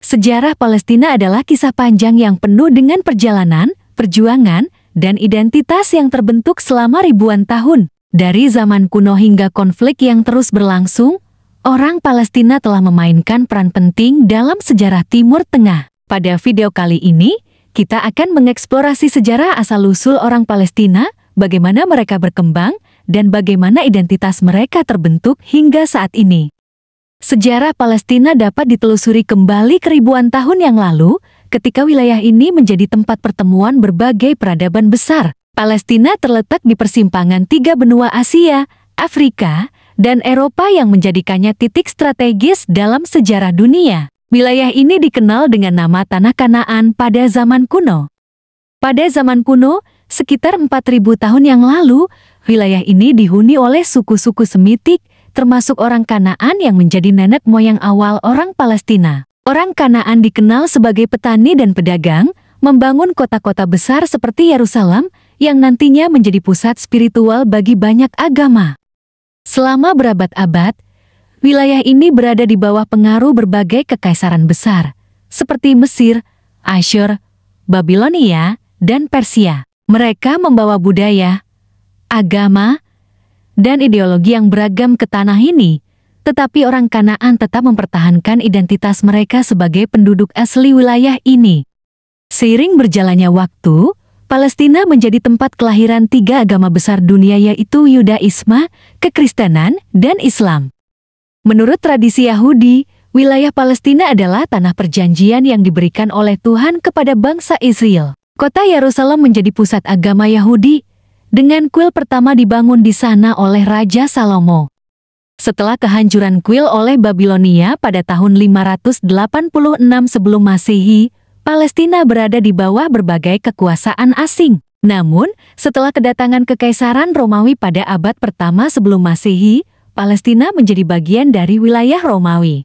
Sejarah Palestina adalah kisah panjang yang penuh dengan perjalanan, perjuangan, dan identitas yang terbentuk selama ribuan tahun. Dari zaman kuno hingga konflik yang terus berlangsung, orang Palestina telah memainkan peran penting dalam sejarah Timur Tengah. Pada video kali ini, kita akan mengeksplorasi sejarah asal-usul orang Palestina, bagaimana mereka berkembang, dan bagaimana identitas mereka terbentuk hingga saat ini. Sejarah Palestina dapat ditelusuri kembali ke ribuan tahun yang lalu, ketika wilayah ini menjadi tempat pertemuan berbagai peradaban besar. Palestina terletak di persimpangan tiga benua Asia, Afrika, dan Eropa yang menjadikannya titik strategis dalam sejarah dunia. Wilayah ini dikenal dengan nama Tanah Kanaan pada zaman kuno. Pada zaman kuno, sekitar 4.000 tahun yang lalu, wilayah ini dihuni oleh suku-suku Semitik, termasuk orang Kanaan yang menjadi nenek moyang awal orang Palestina. Orang Kanaan dikenal sebagai petani dan pedagang, membangun kota-kota besar seperti Yerusalem, yang nantinya menjadi pusat spiritual bagi banyak agama. Selama berabad-abad, wilayah ini berada di bawah pengaruh berbagai kekaisaran besar, seperti Mesir, Asyur, Babilonia, dan Persia. Mereka membawa budaya, agama, dan ideologi yang beragam ke tanah ini, tetapi orang Kanaan tetap mempertahankan identitas mereka sebagai penduduk asli wilayah ini. Seiring berjalannya waktu, Palestina menjadi tempat kelahiran tiga agama besar dunia, yaitu Yudaisme, Kekristenan, dan Islam. Menurut tradisi Yahudi, wilayah Palestina adalah tanah perjanjian yang diberikan oleh Tuhan kepada bangsa Israel. Kota Yerusalem menjadi pusat agama Yahudi, dengan kuil pertama dibangun di sana oleh Raja Salomo. Setelah kehancuran kuil oleh Babilonia pada tahun 586 sebelum Masehi, Palestina berada di bawah berbagai kekuasaan asing. Namun, setelah kedatangan Kekaisaran Romawi pada abad pertama sebelum Masehi, Palestina menjadi bagian dari wilayah Romawi.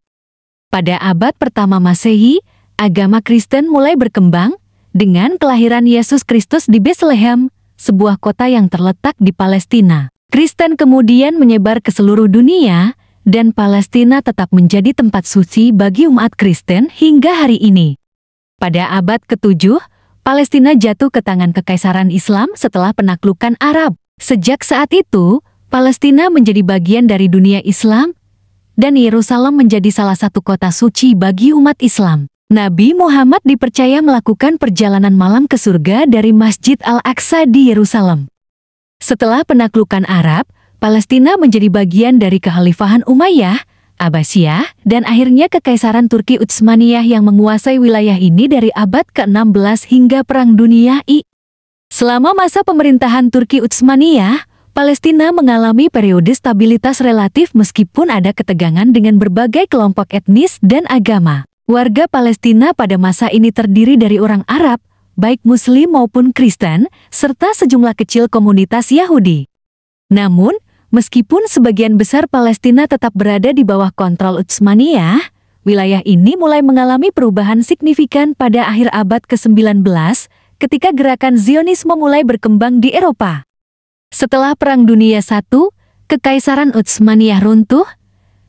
Pada abad pertama Masehi, agama Kristen mulai berkembang, dengan kelahiran Yesus Kristus di Betlehem, sebuah kota yang terletak di Palestina. Kristen kemudian menyebar ke seluruh dunia, dan Palestina tetap menjadi tempat suci bagi umat Kristen hingga hari ini. Pada abad ke-7, Palestina jatuh ke tangan Kekaisaran Islam setelah penaklukan Arab. Sejak saat itu, Palestina menjadi bagian dari dunia Islam, dan Yerusalem menjadi salah satu kota suci bagi umat Islam. Nabi Muhammad dipercaya melakukan perjalanan malam ke surga dari Masjid Al-Aqsa di Yerusalem. Setelah penaklukan Arab, Palestina menjadi bagian dari Kekhalifahan Umayyah, Abbasiyah, dan akhirnya Kekaisaran Turki Utsmaniyah yang menguasai wilayah ini dari abad ke-16 hingga Perang Dunia I. Selama masa pemerintahan Turki Utsmaniyah, Palestina mengalami periode stabilitas relatif meskipun ada ketegangan dengan berbagai kelompok etnis dan agama. Warga Palestina pada masa ini terdiri dari orang Arab, baik Muslim maupun Kristen, serta sejumlah kecil komunitas Yahudi. Namun, meskipun sebagian besar Palestina tetap berada di bawah kontrol Utsmaniyah, wilayah ini mulai mengalami perubahan signifikan pada akhir abad ke-19 ketika gerakan Zionisme mulai berkembang di Eropa. Setelah Perang Dunia I, Kekaisaran Utsmaniyah runtuh,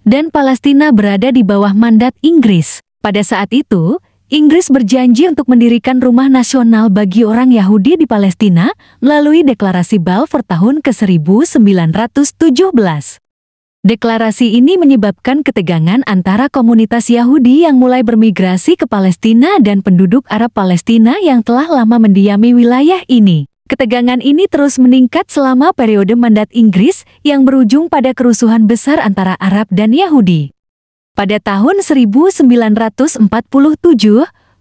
dan Palestina berada di bawah mandat Inggris. Pada saat itu, Inggris berjanji untuk mendirikan rumah nasional bagi orang Yahudi di Palestina melalui Deklarasi Balfour tahun ke-1917. Deklarasi ini menyebabkan ketegangan antara komunitas Yahudi yang mulai bermigrasi ke Palestina dan penduduk Arab Palestina yang telah lama mendiami wilayah ini. Ketegangan ini terus meningkat selama periode mandat Inggris yang berujung pada kerusuhan besar antara Arab dan Yahudi. Pada tahun 1947,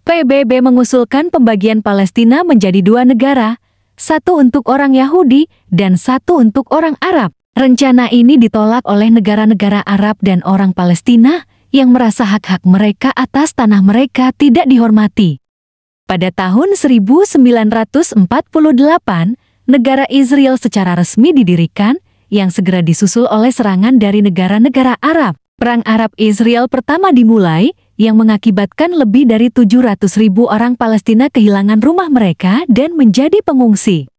PBB mengusulkan pembagian Palestina menjadi dua negara, satu untuk orang Yahudi dan satu untuk orang Arab. Rencana ini ditolak oleh negara-negara Arab dan orang Palestina yang merasa hak-hak mereka atas tanah mereka tidak dihormati. Pada tahun 1948, negara Israel secara resmi didirikan, yang segera disusul oleh serangan dari negara-negara Arab. Perang Arab-Israel pertama dimulai, yang mengakibatkan lebih dari 700.000 orang Palestina kehilangan rumah mereka dan menjadi pengungsi.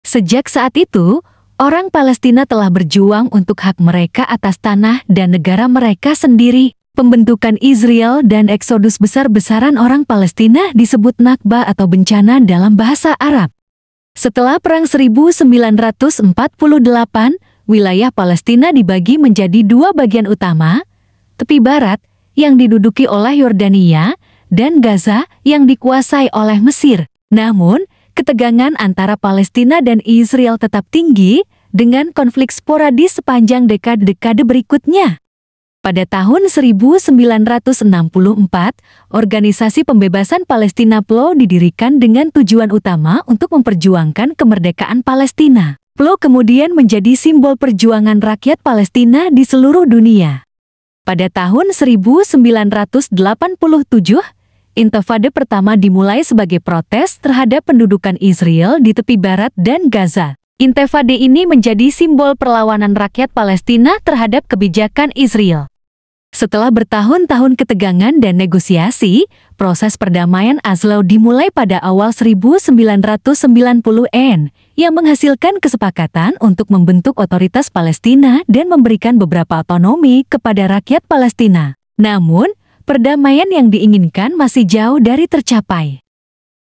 Sejak saat itu, orang Palestina telah berjuang untuk hak mereka atas tanah dan negara mereka sendiri. Pembentukan Israel dan eksodus besar-besaran orang Palestina disebut Nakba atau bencana dalam bahasa Arab. Setelah Perang 1948, wilayah Palestina dibagi menjadi dua bagian utama, tepi barat yang diduduki oleh Yordania dan Gaza yang dikuasai oleh Mesir. Namun, ketegangan antara Palestina dan Israel tetap tinggi dengan konflik sporadis sepanjang dekade-dekade berikutnya. Pada tahun 1964, Organisasi Pembebasan Palestina PLO didirikan dengan tujuan utama untuk memperjuangkan kemerdekaan Palestina. PLO kemudian menjadi simbol perjuangan rakyat Palestina di seluruh dunia. Pada tahun 1987, Intifada pertama dimulai sebagai protes terhadap pendudukan Israel di tepi barat dan Gaza. Intifada ini menjadi simbol perlawanan rakyat Palestina terhadap kebijakan Israel. Setelah bertahun-tahun ketegangan dan negosiasi, proses perdamaian Oslo dimulai pada awal 1990-an yang menghasilkan kesepakatan untuk membentuk otoritas Palestina dan memberikan beberapa otonomi kepada rakyat Palestina. Namun, perdamaian yang diinginkan masih jauh dari tercapai.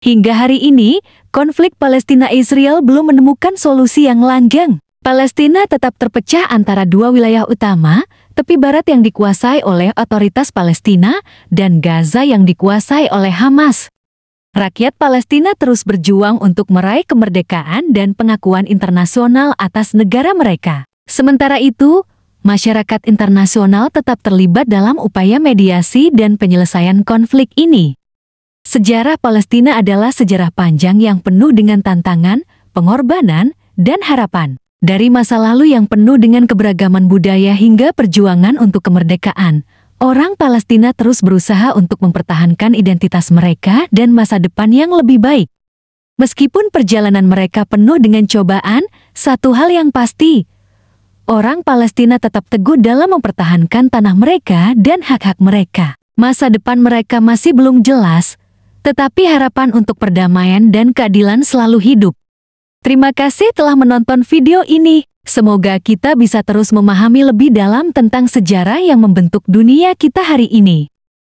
Hingga hari ini, konflik Palestina-Israel belum menemukan solusi yang langgeng. Palestina tetap terpecah antara dua wilayah utama, tepi barat yang dikuasai oleh otoritas Palestina dan Gaza yang dikuasai oleh Hamas. Rakyat Palestina terus berjuang untuk meraih kemerdekaan dan pengakuan internasional atas negara mereka. Sementara itu, masyarakat internasional tetap terlibat dalam upaya mediasi dan penyelesaian konflik ini. Sejarah Palestina adalah sejarah panjang yang penuh dengan tantangan, pengorbanan, dan harapan. Dari masa lalu yang penuh dengan keberagaman budaya hingga perjuangan untuk kemerdekaan, orang Palestina terus berusaha untuk mempertahankan identitas mereka dan masa depan yang lebih baik. Meskipun perjalanan mereka penuh dengan cobaan, satu hal yang pasti, orang Palestina tetap teguh dalam mempertahankan tanah mereka dan hak-hak mereka. Masa depan mereka masih belum jelas, tetapi harapan untuk perdamaian dan keadilan selalu hidup. Terima kasih telah menonton video ini. Semoga kita bisa terus memahami lebih dalam tentang sejarah yang membentuk dunia kita hari ini.